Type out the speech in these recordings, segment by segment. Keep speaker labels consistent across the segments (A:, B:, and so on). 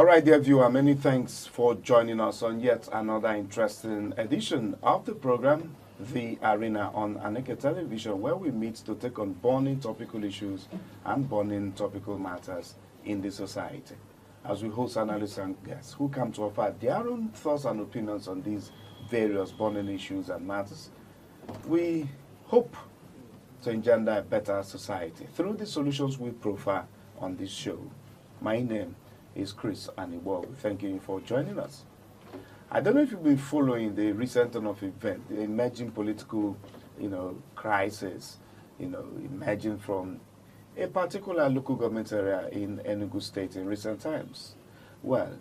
A: All right, dear viewer, many thanks for joining us on yet another interesting edition of the program, The Arena on Aneke Television, where we meet to take on burning topical issues and burning topical matters in the society. As we host analysts and guests who come to offer their own thoughts and opinions on these various burning issues and matters, we hope to engender a better society through the solutions we profile on this show. My name is Chris Anibo. Thank you for joining us. I don't know if you've been following the recent turn of event, the emerging political, crisis, emerging from a particular local government area in Enugu State in recent times. Well,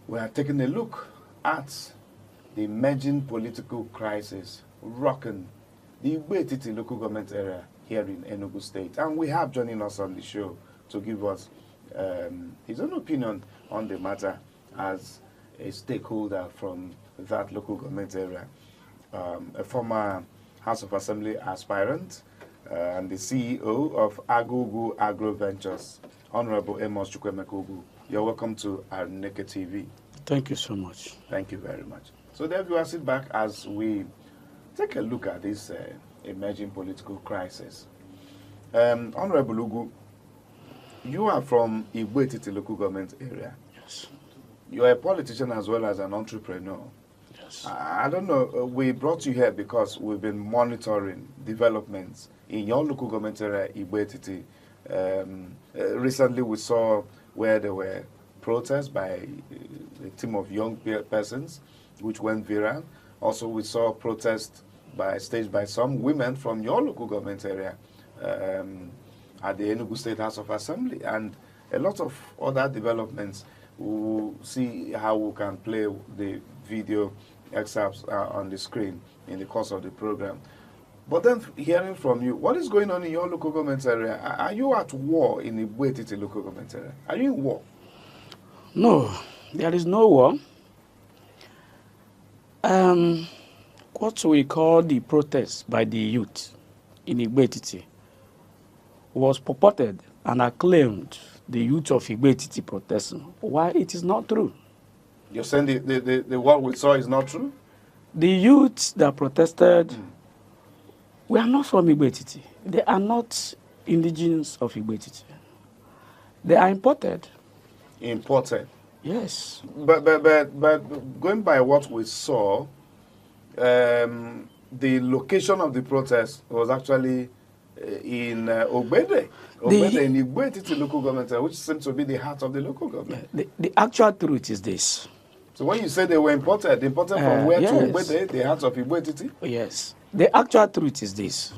A: we are taking a look at the emerging political crisis rocking the Igbo-Etiti local government area here in Enugu State. And we have joining us on the show to give us his own opinion on the matter as a stakeholder from that local government area, a former House of Assembly aspirant and the CEO of Agogo Agro Ventures, Honorable Amos Chukwuemeka. You're welcome to Aneke TV.
B: Thank you so much.
A: Thank you very much. So there you are, sit back as we take a look at this emerging political crisis. Honorable Ugu, you are from Igbo-Etiti local government area.
B: Yes.
A: You are a politician as well as an entrepreneur.
B: Yes.
A: I don't know, we brought you here because we've been monitoring developments in your local government area, Igbo-Etiti. Recently we saw where there were protests by a team of young persons, which went viral. Also we saw protests staged by some women from your local government area at the Enugu State House of Assembly, and a lot of other developments. We'll see how we can play the video excerpts on the screen in the course of the program. But then hearing from you, what is going on in your local government area? Are you at war in the Igbo-Etiti local government area? Are you in war?
B: No, there is no war. What we call the protest by the youth in Igbo-Etiti was purported and acclaimed the youth of Igbo-Etiti protesting. Why it is not true?
A: You're saying the what we saw is not true?
B: The youths that protested were not from Igbo-Etiti. They are not indigenous of Igbo-Etiti. They are imported.
A: Imported?
B: Yes.
A: But going by what we saw, the location of the protest was actually in Ogbede in Igbo-Etiti local government, which seems to be the heart of the local government.
B: The actual truth is this.
A: So when you say they were imported from where
B: yes.
A: to Ogbede, the heart of Igbo-Etiti?
B: Yes. The actual truth is this.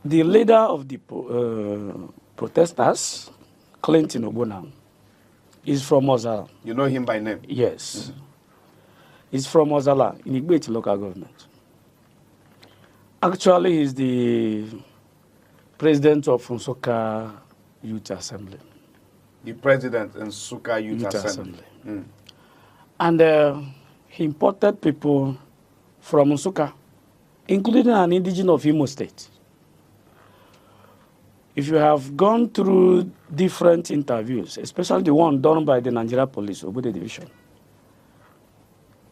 B: The leader of the protesters, Clinton Ogbonam, is from Ozala.
A: You know him by name?
B: Yes. Mm-hmm. He's from Ozala in Igbo-Etiti local government. Actually, he's the president of Nsukka Youth Assembly.
A: The president in Nsukka Youth Assembly. Mm.
B: And he imported people from Nsukka, including an indigenous of Imo State. If you have gone through different interviews, especially the one done by the Nigeria Police, Ogbede Division,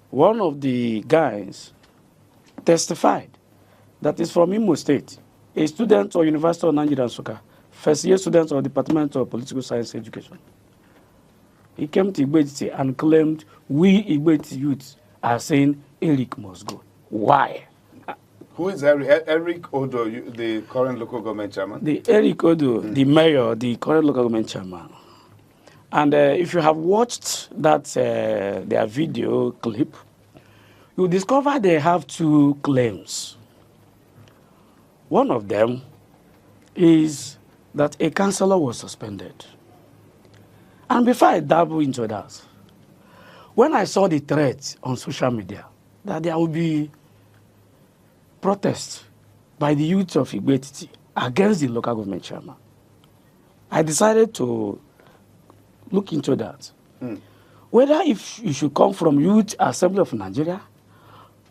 B: one of the guys testified that is from Imo State, a student of University of Nigeria Nsukka, first year student of the Department of Political Science Education. He came to Igbo-Etiti and claimed we Igbo-Etiti youths are saying Eric must go. Why?
A: Who is Eric? Eric Odo, the current local government chairman?
B: The Eric Odo, the mayor, the current local government chairman. And if you have watched that their video clip, you discover they have two claims. One of them is that a councillor was suspended. And before I dabble into that, when I saw the threat on social media that there will be protests by the youth of Igbo-Etiti against the local government chairman, I decided to look into that. Whether if you should come from Youth Assembly of Nigeria,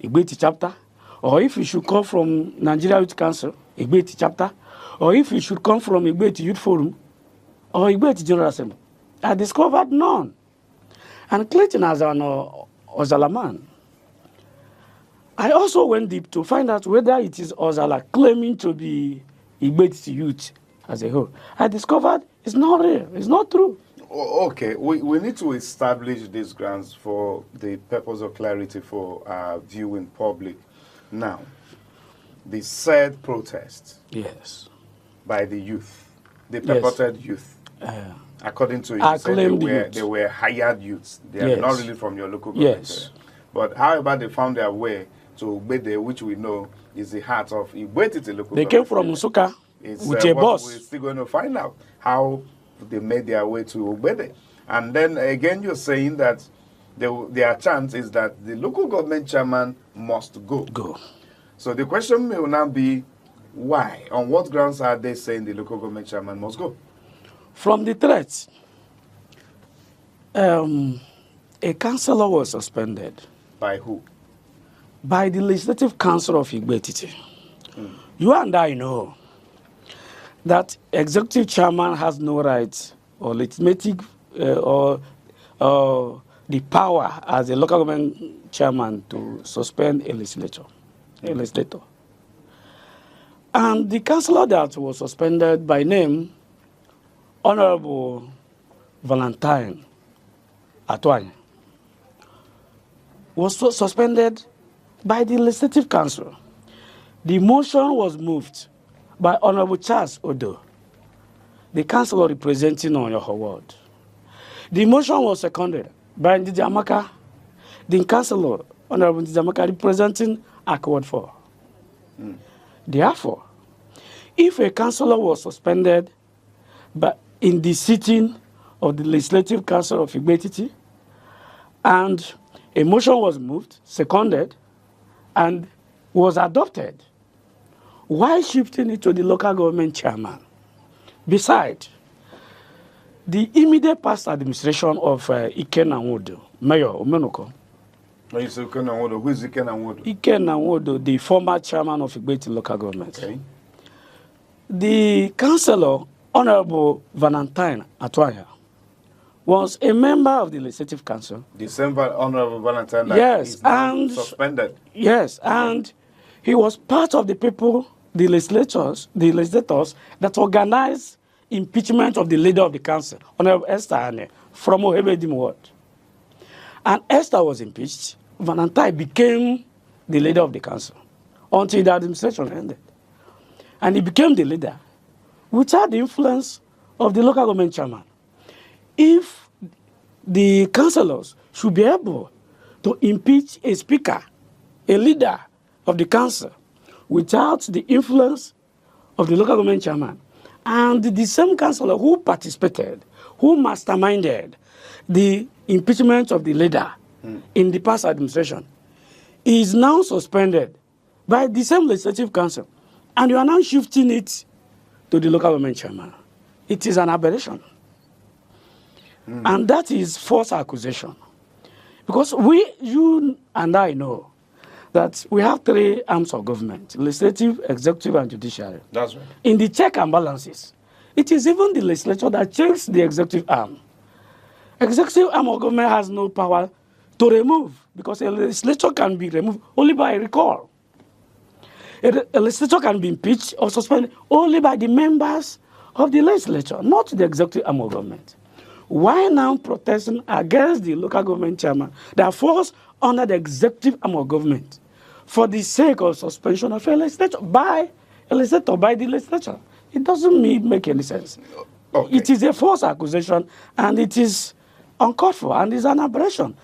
B: Igbo-Etiti chapter, or if you should come from Nigeria Youth Council, Igbo-Etiti chapter, or if you should come from Igbo-Etiti Youth Forum, or Igbo-Etiti General Assembly. I discovered none. And Clayton as an Ozala man, I also went deep to find out whether it is Ozala claiming to be Igbo-Etiti youth as a whole. I discovered it's not real. It's not true.
A: Okay, we need to establish these grounds for the purpose of clarity for viewing public. Now, the said protest
B: Yes.
A: by the youth, the purported youth, according to you, they were hired youths. They are not really from your local government.
B: Yes.
A: But however, they found their way to Ogbede, which we know is the heart of Igbo-Etiti local
B: They came from Nsukka with a bus.
A: We're still going to find out how they made their way to Ogbede. And then again, you're saying that their chance is that the local government chairman must go. So the question may now be, why? On what grounds are they saying the local government chairman must go?
B: From the threats, a councillor was suspended.
A: By who?
B: By the Legislative Council of Igbo-Etiti. You and I know that executive chairman has no rights or legitimate or the power as a local government chairman to suspend a legislator. And the councillor that was suspended by name, Honorable Valentine Atwany, was suspended by the Legislative Council. The motion was moved by Honorable Charles Odo, the councillor representing Onyoho ward. The motion was seconded by Ndidi Amaka, the councillor, Honorable Ndidi Amaka, representing Ward 4. Therefore, if a councillor was suspended in the sitting of the Legislative Council of Igbo-Etiti, and a motion was moved, seconded, and was adopted, why shifting it to the local government chairman? Besides, the immediate past administration of Ike Nwodo, Mayor Omenoko.
A: Who is Ike Nwodo?
B: Ike Nwodo, the former chairman of Igbo-Etiti local government.
A: Okay.
B: The councillor, Honorable Valentine Atwanya, was a member of the Legislative Council.
A: The same Honorable Valentine
B: is
A: and suspended.
B: Yes, and he was part of the people, the legislators that organized impeachment of the leader of the council, Honorable Esther Ane, from Ohebedim ward. And Esther was impeached. Valentine became the leader of the council until the administration ended. And he became the leader without the influence of the local government chairman. If the councillors should be able to impeach a speaker, a leader of the council, without the influence of the local government chairman, and the same councillor who participated, who masterminded the impeachment of the leader in the past administration, is now suspended by the same Legislative Council, and you are now shifting it to the local government chairman. It is an aberration. And that is false accusation. Because you and I know that we have three arms of government: legislative, executive, and judiciary.
A: That's right.
B: In the check and balances, it is even the legislature that checks the executive arm. Executive arm of government has no power to remove, because a legislature can be removed only by recall. A legislature can be impeached or suspended only by the members of the legislature, not the executive arm of government. Why now protesting against the local government chairman that falls under the executive arm of government for the sake of suspension of a legislature by the legislature? It doesn't make any sense.
A: Okay.
B: It is a false accusation, and it is uncalled for, and it's an aberration.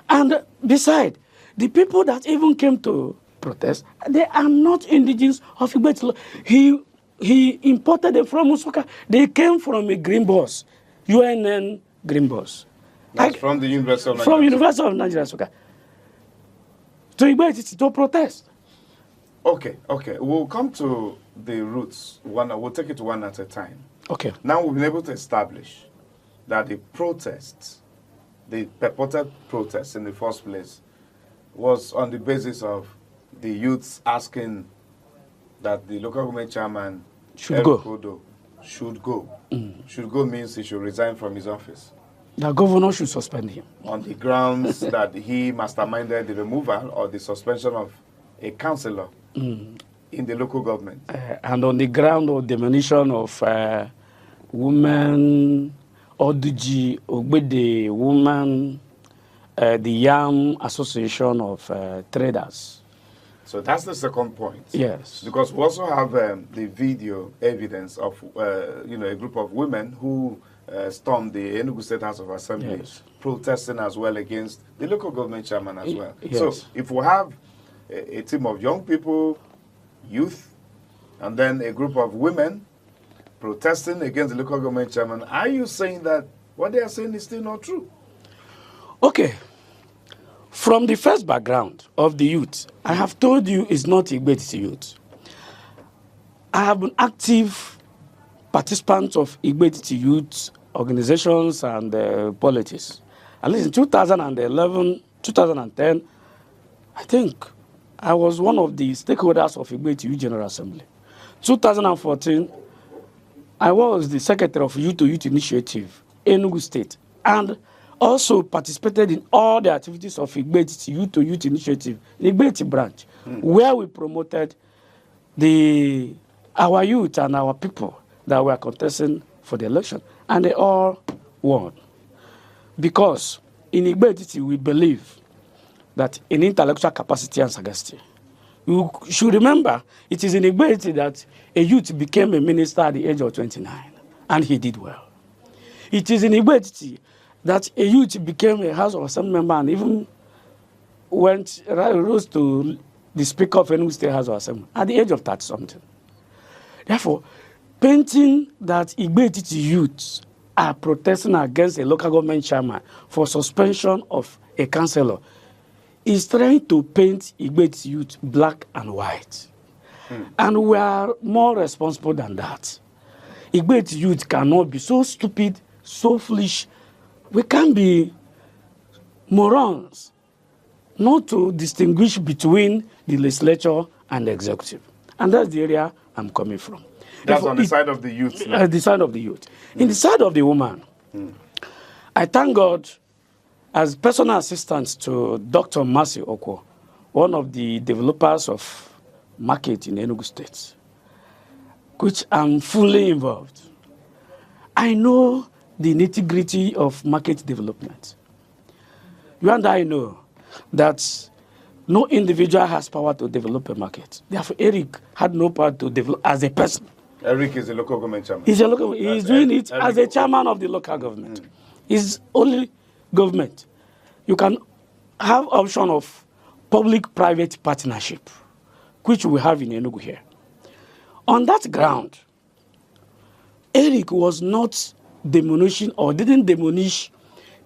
B: And besides, the people that even came to protest, they are not indigenous of Igbo-Etiti. He imported them from Nsukka. They came from a green bus, UNN green bus.
A: That's from the University of Nigeria.
B: From University of Nigeria, Nsukka. To Igbo-Etiti to protest.
A: Okay. We'll come to the roots. We'll take it one at a time.
B: Okay.
A: Now we've been able to establish that the protests, the purported protests in the first place, was on the basis of the youths asking that the local government chairman
B: should go.
A: Should go. Should go means he should resign from his office.
B: The governor should suspend him.
A: On the grounds that he masterminded the removal or the suspension of a councillor in the local government.
B: And on the ground of diminution of women, Oduji, Ogbede, women, the Yam Association of Traders.
A: So that's the second point.
B: Yes.
A: Because we also have the video evidence of, a group of women who stormed the Enugu State House of Assembly,
B: Yes.
A: protesting as well against the local government chairman as well.
B: Yes.
A: So if we have a team of young people, youth, and then a group of women protesting against the local government chairman, are you saying that what they are saying is still not true?
B: Okay. From the first background of the youth, I have told you it's not Igbo-Etiti youth. I have been active participant of Igbo-Etiti youth organizations and politics. At least in 2011, 2010, I think I was one of the stakeholders of Igbo-Etiti Youth General Assembly. 2014, I was the secretary of Youth to Youth Initiative, Enugu State, and also participated in all the activities of Igbo-Etiti Youth to Youth Initiative, the Igbo-Etiti branch, where we promoted our youth and our people that were contesting for the election, and they all won. Because in Igbo-Etiti, we believe that in intellectual capacity and sagacity. You should remember, it is in Igbo-Etiti that a youth became a minister at the age of 29, and he did well. It is in Igbo-Etiti that a youth became a House of Assembly member and even rose to the Speaker of Enugu State House of Assembly at the age of 30-something. Therefore, painting that Igbo-Etiti youths are protesting against a local government chairman for suspension of a councillor is trying to paint Igbo-Etiti youth black and white. And we are more responsible than that. Igbo-Etiti youth cannot be so stupid, so foolish. We can't be morons not to distinguish between the legislature and the executive. And that's the area I'm coming from.
A: That's on the side of the youth.
B: The side of the youth. In the side of the woman, I thank God as personal assistant to Dr. Isi Okwu, one of the developers of market in Enugu State, which I'm fully involved. I know the nitty-gritty of market development. You and I know that no individual has power to develop a market. Therefore, Eric had no power to develop as a person.
A: Eric is a local government chairman.
B: He's doing it as a chairman of the local government. It's only government. You can have option of public-private partnership, which we have in Enugu here. On that ground, Eric was not demolishing or didn't demolish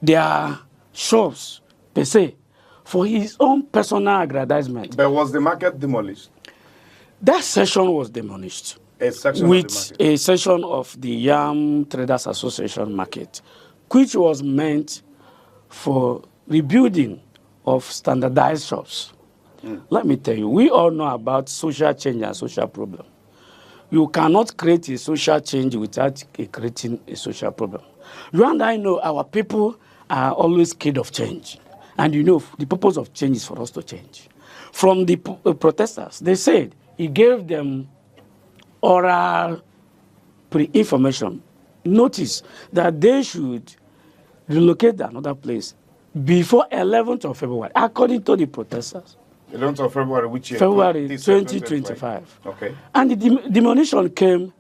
B: their shops per se for his own personal aggrandizement.
A: But was the market demolished?
B: That section was demolished.
A: A section
B: with
A: of the market.
B: a section of the Yam Traders Association market, which was meant for rebuilding of standardized shops. Let me tell you, we all know about social change and social problem. You cannot create a social change without creating a social problem. You and I know our people are always scared of change. And you know, the purpose of change is for us to change. From the protesters, they said he gave them oral pre-information, notice that they should relocate to another place before 11th of February, according to the protesters.
A: 11th of February, which year?
B: February 2025.
A: Okay.
B: And the demolition came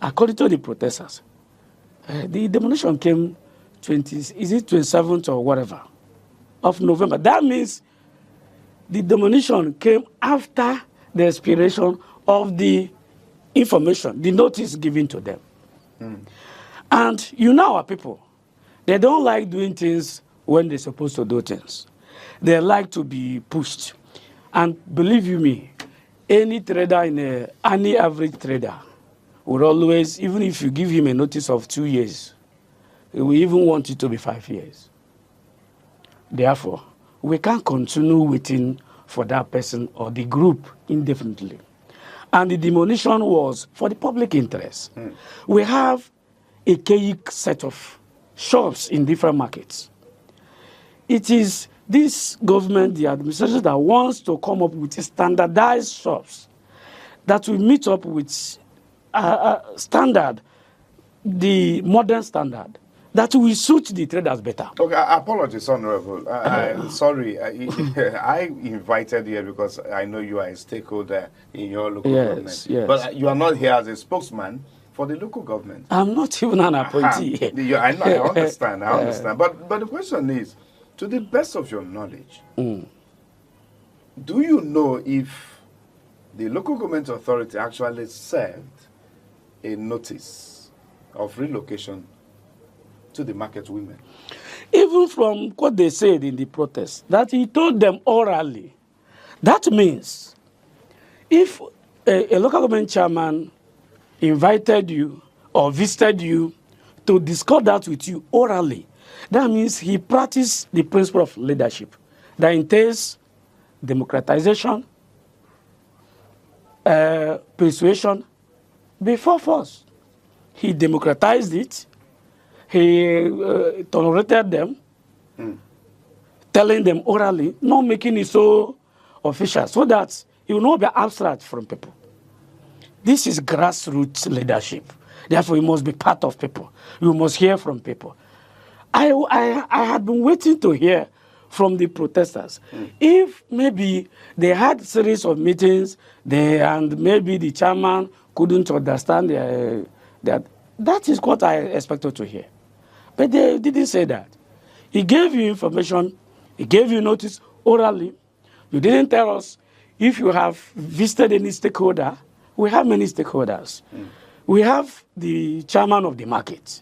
B: according to the protesters. The demolition came is it 27th or whatever of November. That means the demolition came after the expiration of the information, the notice given to them. And you know our people, they don't like doing things when they're supposed to do things. They like to be pushed. And believe you me, any trader any average trader would always, even if you give him a notice of 2 years, he will even want it to be 5 years. Therefore, we can't continue waiting for that person or the group indefinitely. And the demolition was for the public interest. We have archaic set of shops in different markets. It is this government, the administration, that wants to come up with standardized shops that will meet up with standard, the modern standard, that will suit the traders better.
A: Okay, apologies, Honorable. Sorry, I invited you here because I know you are a stakeholder in your local government.
B: Yes.
A: But you are not here as a spokesman for the local government.
B: I'm not even an appointee.
A: I know, I understand. But the question is, to the best of your knowledge, do you know if the local government authority actually served a notice of relocation to the market women?
B: Even from what they said in the protest, that he told them orally, that means if a local government chairman invited you or visited you to discuss that with you orally, that means he practiced the principle of leadership that entails democratization, persuasion before force. He democratized it. He tolerated them, telling them orally, not making it so official, so that it will not be abstract from people. This is grassroots leadership. Therefore, you must be part of people. You must hear from people. I had been waiting to hear from the protesters. If maybe they had a series of meetings and maybe the chairman couldn't understand that is what I expected to hear. But they didn't say that. He gave you information. He gave you notice orally. You didn't tell us if you have visited any stakeholder. We have many stakeholders. We have the chairman of the market.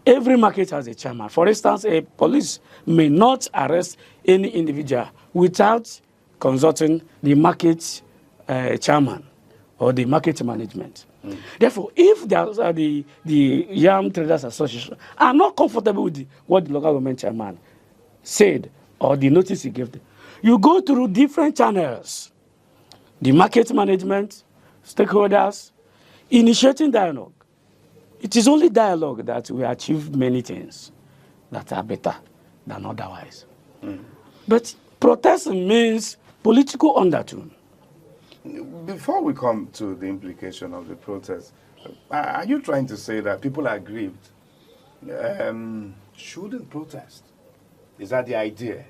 B: Every market has a chairman. For instance, a police may not arrest any individual without consulting the market chairman or the market management. Therefore, if the Yam Traders Association are not comfortable with what the local government chairman said or the notice he gave them, you go through different channels. The market management, stakeholders, initiating dialogue. It is only dialogue that we achieve many things that are better than otherwise. But protesting means political undertone.
A: Before we come to the implication of the protest, are you trying to say that people aggrieved shouldn't protest? Is that the idea?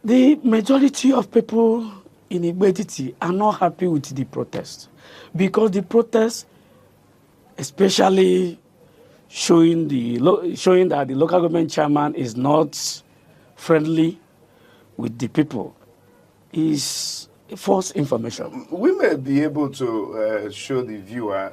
B: The majority of people in Igbo-Etiti are not happy with the protest because the protest, especially showing that the local government chairman is not friendly with the people, is false information.
A: We may be able to show the viewer,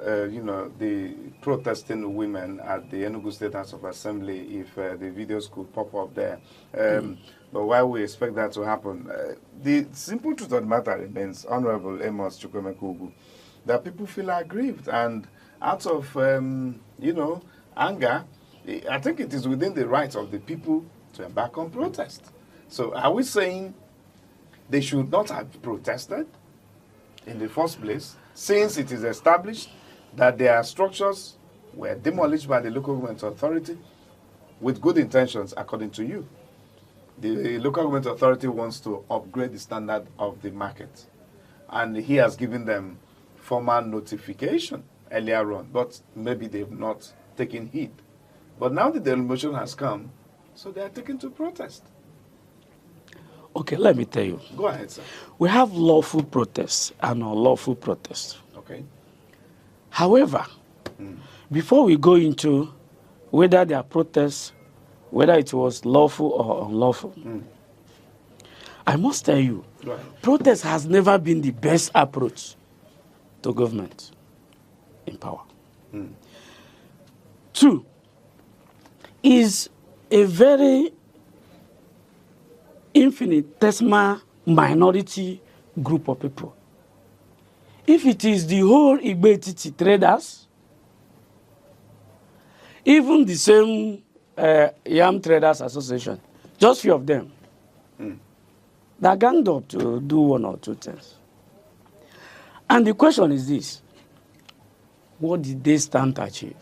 A: the protesting women at the Enugu State House of Assembly if the videos could pop up there. But while we expect that to happen, the simple truth of the matter remains, Honorable Amos Chukwemeka, that people feel aggrieved and out of, anger. I think it is within the rights of the people to embark on protest. So are we saying they should not have protested in the first place, since it is established that their structures were demolished by the local government authority with good intentions, according to you? The local government authority wants to upgrade the standard of the market. And he has given them formal notification earlier on, but maybe they've not taken heed. But now the demolition has come, so they are taken to protest.
B: Okay, let me tell you.
A: Go ahead, sir.
B: We have lawful protests and unlawful protests.
A: Okay.
B: However, before we go into whether there are protests, whether it was lawful or unlawful, I must tell you, protest has never been the best approach to government in power. Two, is a very infinitesimal minority group of people. If it is the whole Igbo-Etiti traders, even the same Yam Traders Association, just few of them, they ganged up to do one or two things. And the question is this: what did they stand to achieve?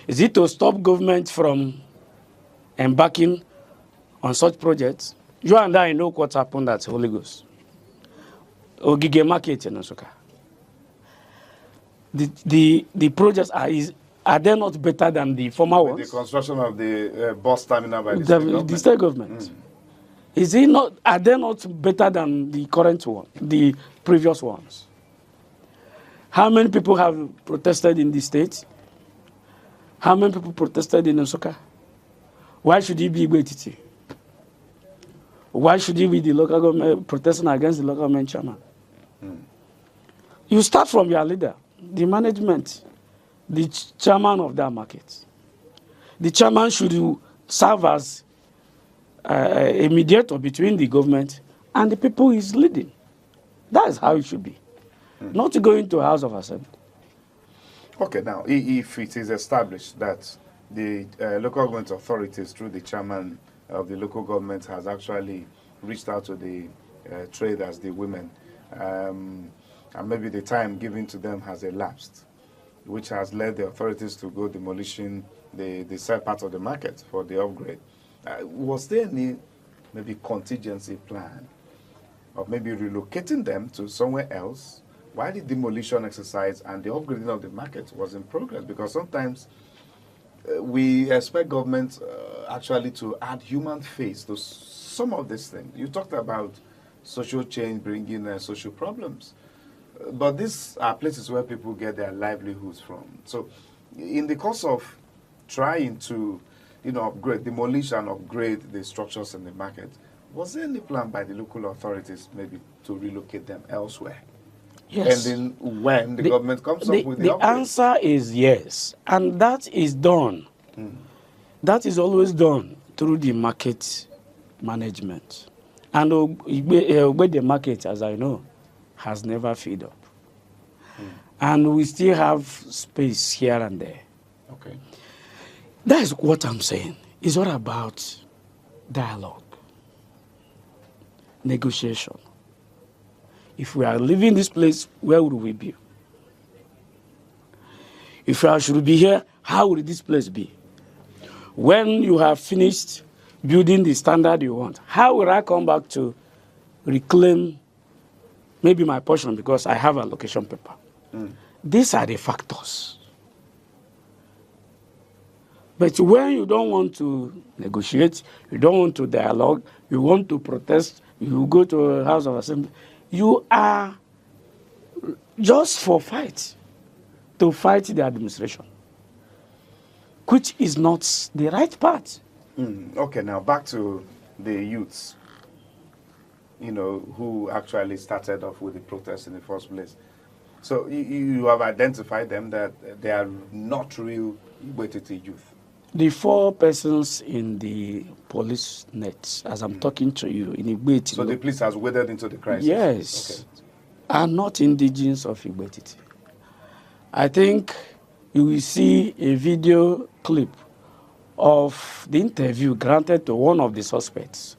B: Is it to stop government from embarking on such projects? You and I know what happened at Holy Ghost. Ogige Market in Nsukka. The projects are they not better than the former ones?
A: The construction of the bus terminal by the
B: state government. Is it not? Are they not better than the current one, the previous ones? How many people have protested in the state? How many people protested in Nsukka? Why should it be Igbo-Etiti? Why should it be the local government protesting against the local government chairman? You start from your leader, the management, the chairman of that market. The chairman should serve as a mediator between the government and the people he's leading. That is how it should be. Not to go into a House of Assembly.
A: Okay, now, if it is established that the local government authorities, through the chairman of the local government, has actually reached out to the traders, the women, and maybe the time given to them has elapsed, which has led the authorities to go demolishing the said part of the market for the upgrade. Was there any maybe contingency plan of maybe relocating them to somewhere else while the demolition exercise and the upgrading of the market was in progress? Because sometimes we expect government actually to add human face to some of these things. You talked about social change bringing social problems. But these are places where people get their livelihoods from. So in the course of trying to, demolish and upgrade the structures in the market, was there any plan by the local authorities maybe to relocate them elsewhere?
B: Yes.
A: And then when the government comes up with
B: the answer is yes. And that is done. That is always done through the market management. And the market, as I know, has never filled up. And we still have space here and there.
A: Okay.
B: That is what I'm saying. It's all about dialogue, negotiation. If we are leaving this place, where would we be? If I should be here, how would this place be? When you have finished building the standard you want, how will I come back to reclaim maybe my portion because I have a location paper? These are the factors. But when you don't want to negotiate, you don't want to dialogue, you want to protest, you go to a House of Assembly, you are just for fight, to fight the administration, which is not the right path.
A: Okay, now back to the youths, who actually started off with the protest in the first place. So you have identified them that they are not real Igbo-Etiti youth.
B: The 4 persons in the police net, as I'm talking to you, in Igbo-Etiti.
A: So the police has waded into the crisis?
B: Yes.
A: Okay.
B: Are not indigenous of Igbo-Etiti. I think you will see a video clip of the interview granted to one of the suspects,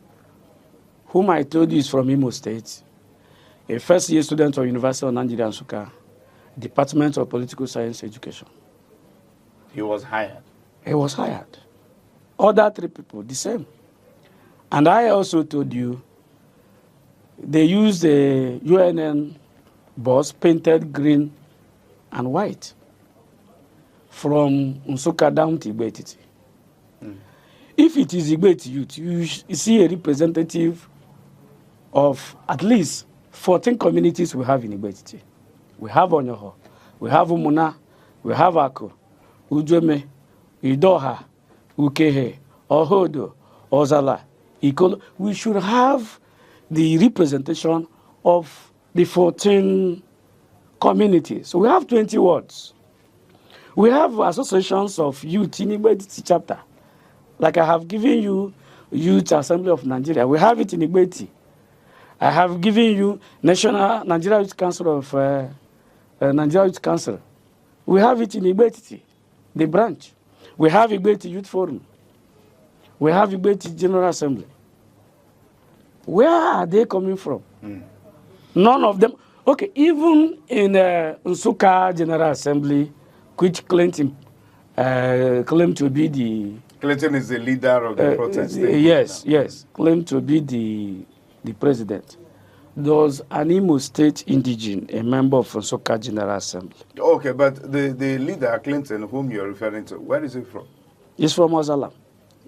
B: whom I told you is from Imo State, a first-year student of University of Nigeria, Nsukka, Department of Political Science Education.
A: He was hired?
B: He was hired. Other 3 people, the same. And I also told you, they used a UNN bus painted green and white from Nsukka down to Igbo-Etiti. If it is Igbo-Etiti youth, you see a representative of at least 14 communities we have in Igbo-Etiti. We have Onyoho, we have Umuna, we have Ako, Ujome, Idoha, Ukehe, Ohodo, Ozala, Ikolo. We should have the representation of the 14 communities. So we have 20 wards. We have associations of youth in Igbo-Etiti chapter. Like I have given you Youth Assembly of Nigeria. We have it in Igbo-Etiti. I have given you Nigeria Youth Council of Nigeria Youth Council. We have it in Igbo-Etiti, the branch. We have Igbo-Etiti Youth Forum. We have Igbo-Etiti General Assembly. Where are they coming from? None of them. Okay, even in Nsukka General Assembly, which claims claimed to be the...
A: Clinton is the leader of the protest.
B: Yes. Claimed to be the president. There was an Imo State indigene, a member of Nsukka General Assembly.
A: Okay, but the leader, Clinton, whom you're referring to, where is he from?
B: He's from Ozala.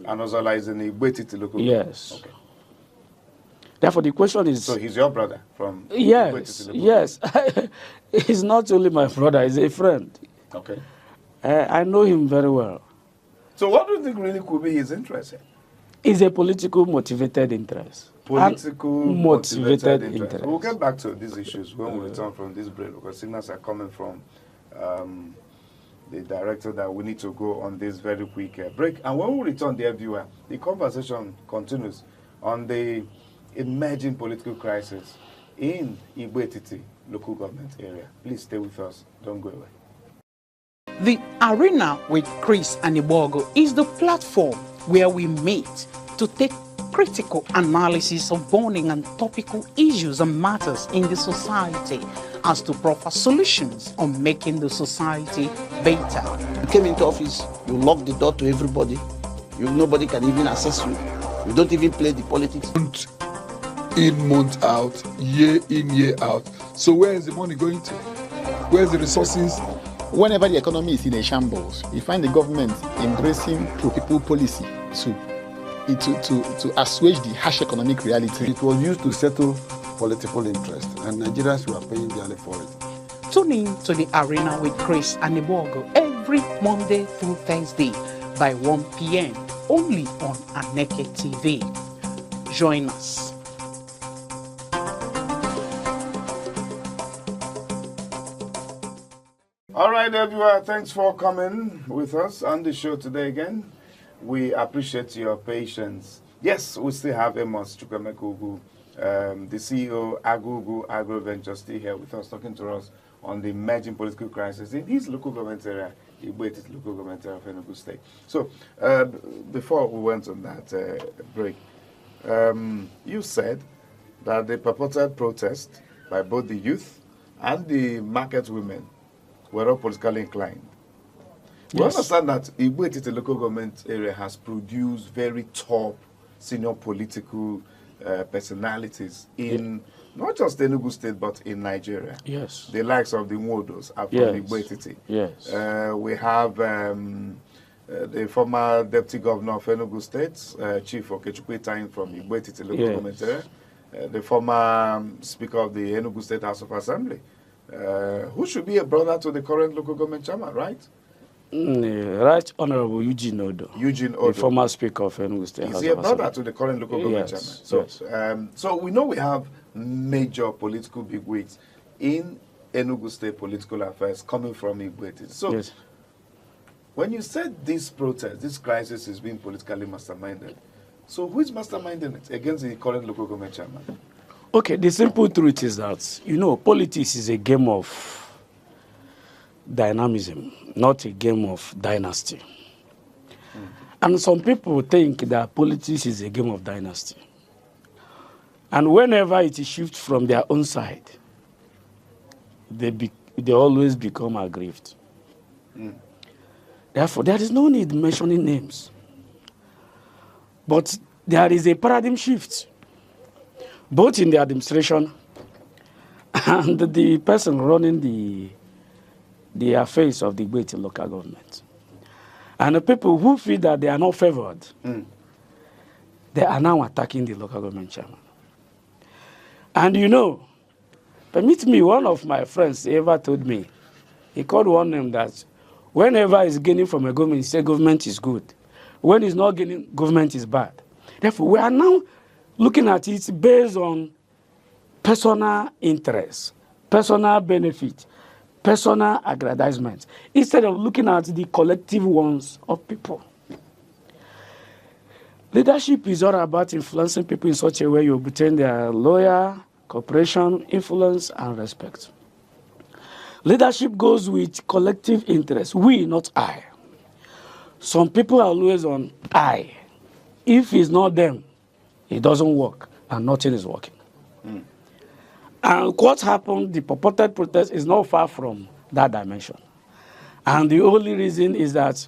A: And Ozala is in the Igbo-Etiti local
B: Yes.
A: Okay.
B: Therefore, the question is...
A: So he's your brother from
B: Yes, yes. He's not only my brother, he's a friend.
A: Okay.
B: I know him very well.
A: So what do you think really could be his interest here?
B: It's a political motivated interest.
A: Political motivated interest.
B: interest.
A: We'll get back to these issues when we return from this break, because signals are coming from the director that we need to go on this very quick break. And when we return, dear viewer, the conversation continues on the emerging political crisis in Igbo-Etiti local government area. Please stay with us. Don't go away.
C: The Arena with Chris and Ibogo is the platform where we meet to take critical analysis of burning and topical issues and matters in the society as to proper solutions on making the society better.
D: You came into office, you locked the door to everybody. Nobody can even access you. You don't even play the politics.
E: Month in, month out, year in, year out. So where is the money going to? Where's the resources?
F: Whenever the economy is in a shambles, you find the government embracing pro-people policy to assuage the harsh economic reality.
G: It was used to settle political interest, and Nigerians were paying dearly for it.
C: Tune in to the Arena with Chris and Ibogo every Monday through Thursday by 1 p.m. only on Aneke TV. Join us.
A: All right, everyone, thanks for coming with us on the show today again. We appreciate your patience. Yes, we still have Amos Chukwemekugu, the CEO, Agugu Agro Venture, still here with us, talking to us on the emerging political crisis in his local government area, Igbo-Etiti local government area of Enugu State. So, before we went on that break, you said that the purported protest by both the youth and the market women were all politically inclined. We understand that Igbo-Etiti local government area has produced very top senior political personalities in not just Enugu State, but in Nigeria.
B: Yes.
A: The likes of the Nwodos are from Igbo-Etiti.
B: Yes.
A: We have the former deputy governor of Enugu State, Chief Okechukwu Itain from Igbo-Etiti local government area. The former Speaker of the Enugu State House of Assembly, who should be a brother to the current local government chairman, right?
B: Right Honorable Eugene Odo.
A: Eugene Odo.
B: The former Speaker of Enugu State House of Assembly.
A: Is he a brother to the current local government chairman? So,
B: yes.
A: So we know we have major political bigwigs in Enugu State political affairs coming from Igbo-Etiti. So
B: yes.
A: When you said this protest, this crisis is being politically masterminded, so who is masterminding it against the current local government chairman?
B: Okay, the simple truth is that, politics is a game of dynamism, not a game of dynasty. And some people think that politics is a game of dynasty. And whenever it shifts from their own side, they always become aggrieved. Therefore, there is no need mentioning names. But there is a paradigm shift, both in the administration and the person running the affairs of the Igbo-Etiti local government. And the people who feel that they are not favored, they are now attacking the local government chairman. And permit me, one of my friends ever told me, he called one name that whenever he's gaining from a government, he said government is good. When he's not gaining, government is bad. Therefore, we are now looking at it based on personal interest, personal benefit, personal aggrandizement, instead of looking at the collective ones of people. Leadership is all about influencing people in such a way you obtain their loyal, cooperation, influence, and respect. Leadership goes with collective interest. We, not I. Some people are always on I. If it's not them, it doesn't work, and nothing is working. And what happened, the purported protest is not far from that dimension. And the only reason is that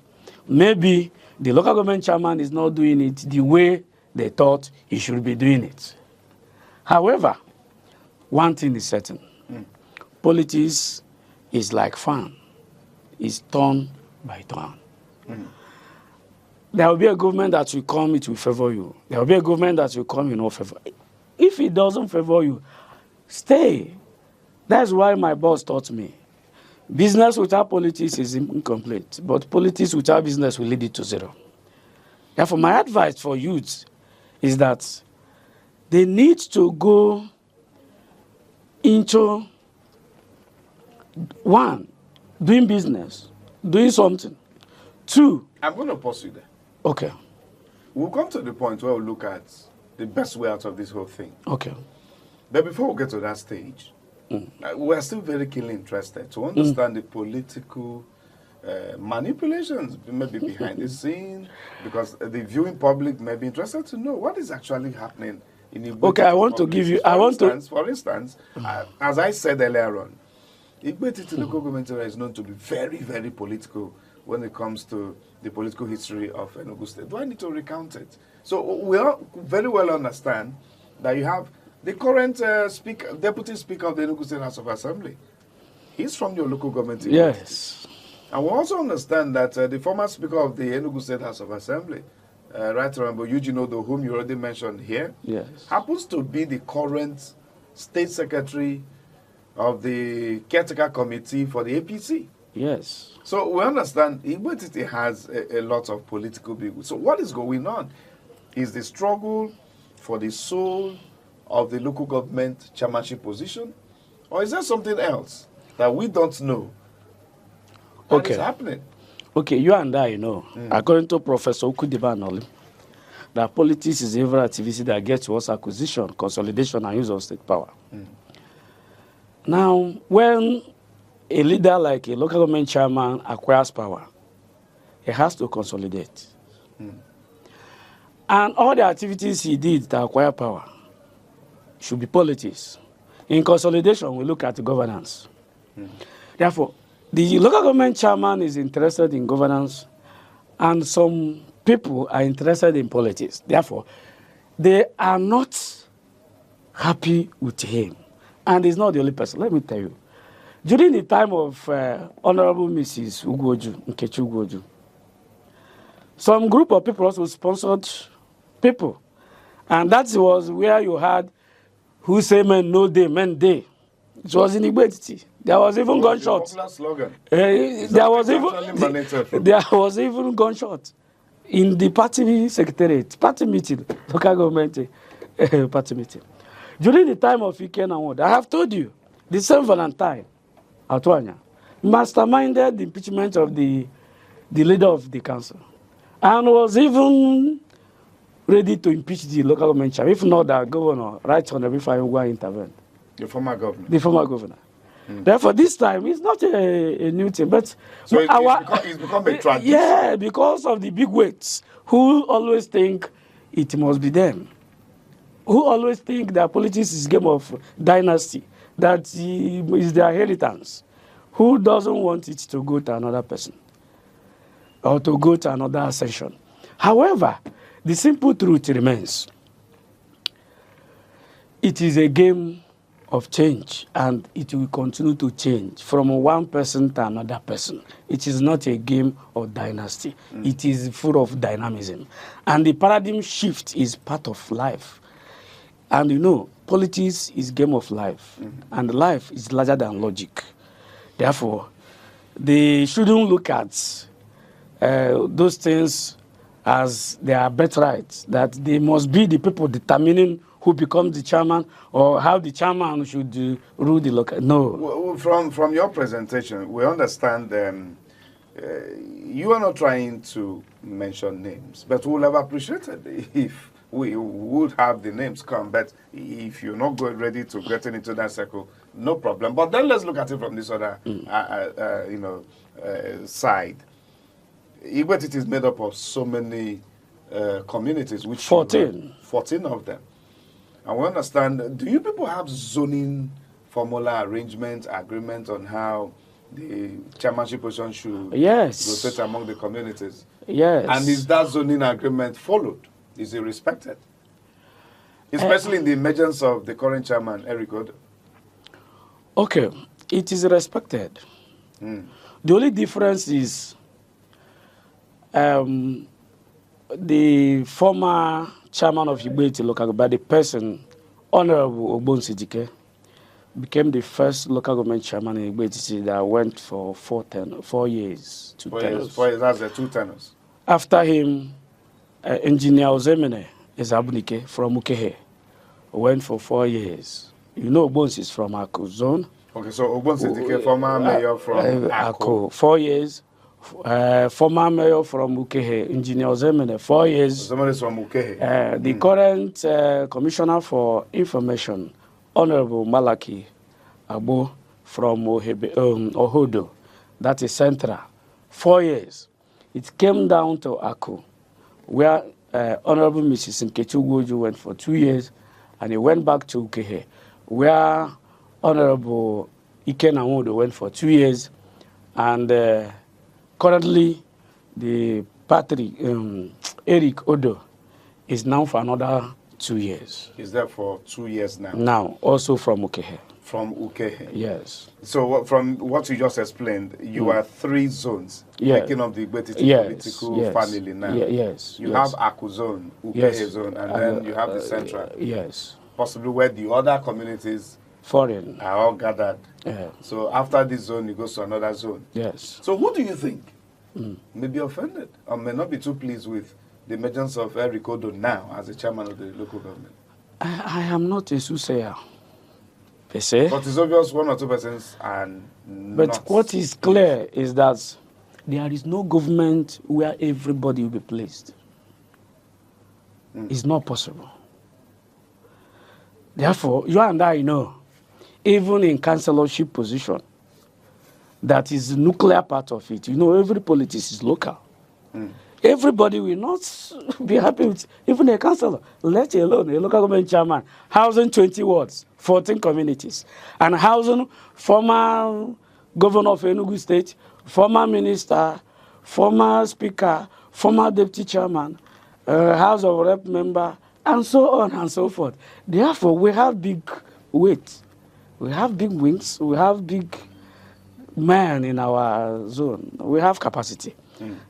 B: maybe the local government chairman is not doing it the way they thought he should be doing it. However, one thing is certain. Politics is like fan. It's turn by turn. There will be a government that will come, it will favor you. There will be a government that will come, you know, favor. If it doesn't favor you, stay. That's why my boss taught me. Business without politics is incomplete, but politics without business will lead it to zero. Therefore, my advice for youth is that they need to go into, one, doing business, doing something. Two,
A: I'm going to pause you there.
B: okay,
A: We'll come to the point where we'll look at the best way out of this whole thing.
B: okay.
A: But before we get to that stage, we're still very keenly interested to understand the political manipulations maybe behind the scene, because the viewing public may be interested to know what is actually happening in Igbo-Etiti.
B: Okay, I want to give you,
A: For instance, as I said earlier on, Igbo-Etiti local government area is known to be very, very political when it comes to the political history of Enugu State. Do I need to recount it? So we all very well understand that you have the current Deputy Speaker of the Enugu State House of Assembly. He's from your local government area.
B: Yes.
A: And we also understand that the former Speaker of the Enugu State House of Assembly, Right Honorable Eugene Odo, whom you already mentioned here,
B: Yes.
A: happens to be the current State Secretary of the Caretaker Committee for the APC.
B: Yes.
A: So we understand Igbo-Etiti has a lot of political people. So what is going on? Is the struggle for the soul of the local government chairmanship position? Or is there something else that we don't know that is happening?
B: Okay, you and I know, according to Professor Okudibanoli, that politics is every activity that gets towards acquisition, consolidation, and use of state power. Now, when a leader like a local government chairman acquires power, he has to consolidate. And all the activities he did to acquire power should be politics. In consolidation, we look at governance. Therefore, the local government chairman is interested in governance, and some people are interested in politics. Therefore, they are not happy with him. And he's not the only person. Let me tell you. During the time of Honorable Mrs. Nkechi Ugwoju, some group of people also sponsored people. And that was where you had who say men no day, men day. It was in Igbo-Etiti. There was even gunshot.
A: Slogan.
B: There was even gunshot in the party secretariat, party meeting, local government party meeting. During the time of Ike Nawod, I have told you, the same Valentine, Atwanya, masterminded the impeachment of the leader of the council, and was even ready to impeach the local government chairman, if not that governor, Right Honorable Ifeanyi intervened.
A: The former governor.
B: The former governor. Therefore, this time, it's not a new thing, but...
A: So it's become a tradition.
B: Yeah, because of the big weights, who always think it must be them. Who always think that politics is a game of dynasty, that is their inheritance. Who doesn't want it to go to another person or to go to another ascension? However, the simple truth remains. It is a game of change, and it will continue to change from one person to another person. It is not a game of dynasty. It is full of dynamism. And the paradigm shift is part of life. And you know, politics is game of life, and life is larger than logic. Therefore, they shouldn't look at those things as their birthright, that they must be the people determining who becomes the chairman or how the chairman should rule the local. No.
A: Well, from your presentation, we understand you are not trying to mention names, but we would have appreciated if we would have the names come. But if you're not ready to get into that circle, no problem. But then let's look at it from this other, side. Igbo-Etiti is made up of so many communities, which
B: 14
A: of them. And we understand, do you people have zoning formula arrangement, agreement on how the chairmanship position should
B: Yes.
A: rotate among the communities.
B: Yes.
A: And is that zoning agreement followed? Is it respected? Especially in the emergence of the current chairman, Eric Odo.
B: Okay, it is respected. The only difference is the former chairman of Igbo-Etiti local government, the person, Honorable Ogbonsijike, became the first local government chairman in Igbo-Etiti that went for 4 years, 2 tenors.
A: 4 years, that's the 2 tenors.
B: After him, Engineer Ozemene Ezabunike from Ukehe went for 4 years. You know Ogbons is from Aku zone.
A: Okay, so Ogbonsijike, former mayor from Aku.
B: 4 years. Former mayor from Ukehe, Engineer Ozemene, 4 years.
A: Ozemene is from Ukehe.
B: The current Commissioner for Information, Honorable Malaki Abo from Ohodo, that is Central, 4 years. It came down to Aku, where Honorable Mrs. Nkechi Ugwoju went for 2 years, and he went back to Ukehe, where Honorable Ike Nawodo went for 2 years, and currently the party, Eric Odo, is now for another 2 years.
A: He's there for 2 years now.
B: Now, also from Ukehe.
A: From Ukehe.
B: Yes.
A: So from what you just explained, you are 3 zones making up the Igbo-Etiti political family now.
B: Yes.
A: You have Aku zone, Ukehe zone, and then you have the central.
B: Yes.
A: Possibly where the other communities
B: Foreign
A: are all gathered.
B: Yeah.
A: So after this zone, it goes to another zone.
B: Yes.
A: So who do you think may be offended or may not be too pleased with the emergence of Eric Odo now as the chairman of the local government?
B: I am not a soothsayer, per se.
A: But it's obvious 1 or 2 persons are
B: But
A: not.
B: what is clear is that there is no government where everybody will be placed. It's not possible. Therefore, you and I know, even in councillorship position, that is the nuclear part of it. You know, every politics is local. Everybody will not be happy with even a councillor, let alone a local government chairman, housing 20 wards, 14 communities, and housing former governor of Enugu State, former minister, former speaker, former deputy chairman, House of Rep member, and so on and so forth. Therefore, we have big weight. We have big wings. We have big men in our zone. We have capacity.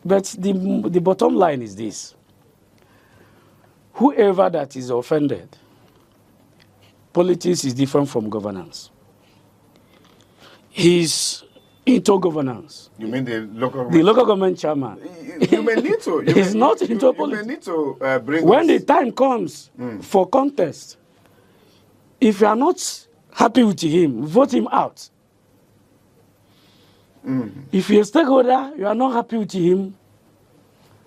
B: But the bottom line is this. Whoever that is offended, politics is different from governance. He's into governance.
A: You mean the local government?
B: The local government chairman.
A: You may need to.
B: He's not into politics.
A: You may need to bring
B: When
A: us.
B: the time comes for contest, if you are not happy with him, vote him out. If you're a stakeholder, you are not happy with him,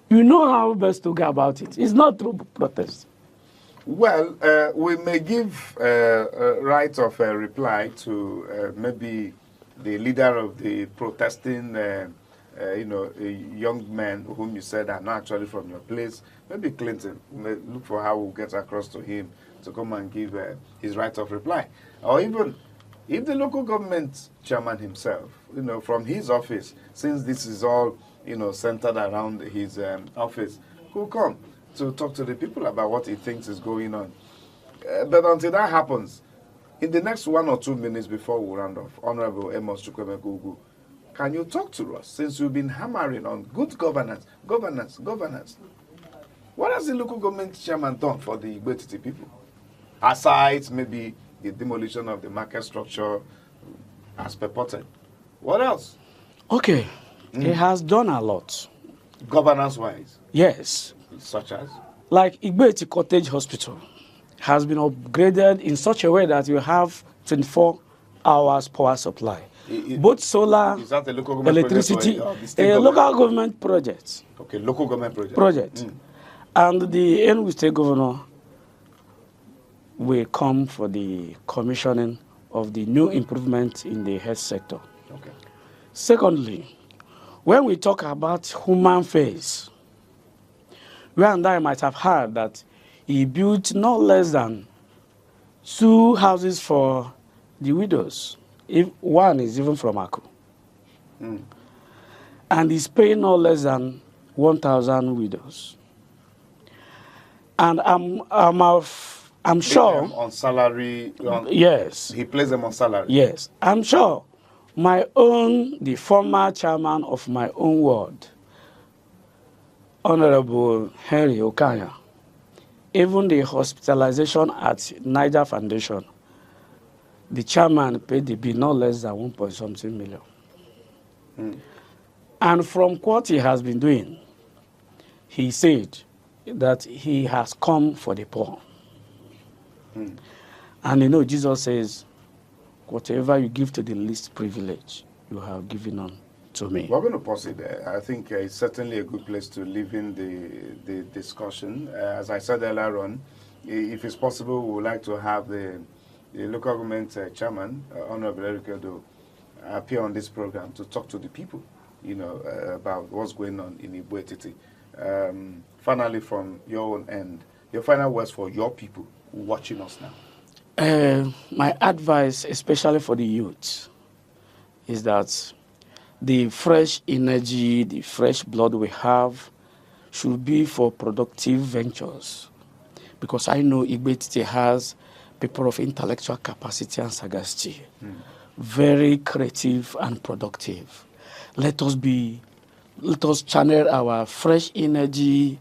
B: you know how best to go about it. It's not through protest.
A: Well, we may give right of reply to maybe the leader of the protesting, young men whom you said are not actually from your place. Maybe Clinton. We may look for how we'll get across to him to come and give his right of reply. Or even if the local government chairman himself, from his office, since this is all, centered around his office, who come to talk to the people about what he thinks is going on. But until that happens, in the next 1 or 2 minutes before we round off, Honorable Amos Chukwemeka, can you talk to us, since you've been hammering on good governance? What has the local government chairman done for the Igbo-Etiti people? Aside maybe the demolition of the market structure as purported. What else?
B: Okay, he has done a lot.
A: Governance-wise?
B: Yes.
A: Such as?
B: Like Igbo-Etiti Cottage Hospital has been upgraded in such a way that you have 24 hours power supply. Both solar,
A: is that a local government
B: electricity,
A: project
B: a local government project.
A: Okay, local government project.
B: And the Enugu State Governor will come for the commissioning of the new improvement in the health sector.
A: Okay.
B: Secondly, when we talk about human face, you and I might have heard that he built not less than 2 houses for the widows. If one is even from Aku. And he's paying no less than 1,000 widows. And I'm sure.
A: On salary.
B: Yes.
A: He plays them on salary.
B: Yes. I'm sure the former chairman of my own ward, Honorable Henry Okanya, even the hospitalization at Niger Foundation, the chairman paid the bill no less than 1.something million. And from what he has been doing, he said that he has come for the poor. And you know, Jesus says, whatever you give to the least privileged, you have given on to me.
A: We're going to pause it there. I think it's certainly a good place to leave in the discussion. As I said earlier on, if it's possible, we would like to have the local government chairman, Honorable Erikedo, appear on this program to talk to the people, you know, about what's going on in Igbo-Etiti. Finally, from your own end, your final words for your people watching us now.
B: My advice, especially for the youth, is that the fresh energy, the fresh blood we have should be for productive ventures. Because I know Igbo-Etiti has people of intellectual capacity and sagacity, very creative and productive. Let us channel our fresh energy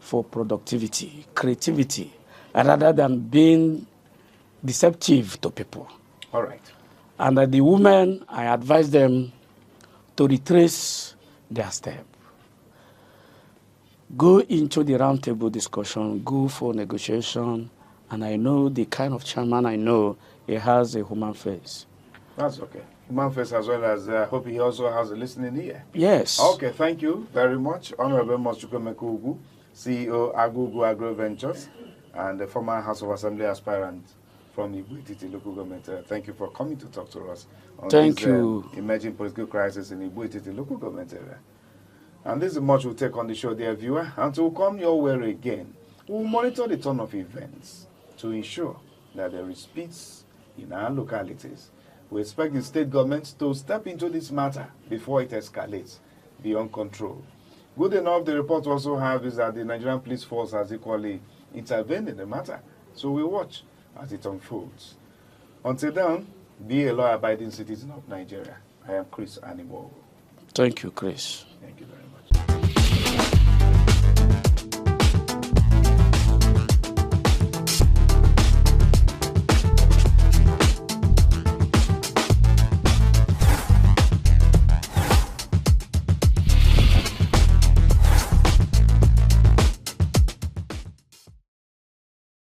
B: for productivity, creativity, rather than being deceptive to people.
A: All right.
B: And the women, I advise them to retrace their step. Go into the roundtable discussion, go for negotiation, and I know the kind of chairman I know, he has a human face.
A: That's okay. Human face as well as, I hope he also has a listening ear.
B: Yes.
A: Okay, thank you very much. Honorable Mochukwemeka, CEO, Agugu Agro Ventures, and the former House of Assembly aspirant from Igbo-Etiti local government. Thank you for coming to talk to us on this emerging political crisis in Igbo-Etiti local government area. And this is much we'll take on the show, dear viewer. Until we come your way again, we'll monitor the turn of events to ensure that there is peace in our localities. We expect the state government to step into this matter before it escalates beyond control. Good enough, the report also have is that the Nigerian police force has equally intervened in the matter. So we watch as it unfolds. Until then, be a law-abiding citizen of Nigeria. I am Chris Animal.
B: Thank you, Chris.
A: Thank you very much.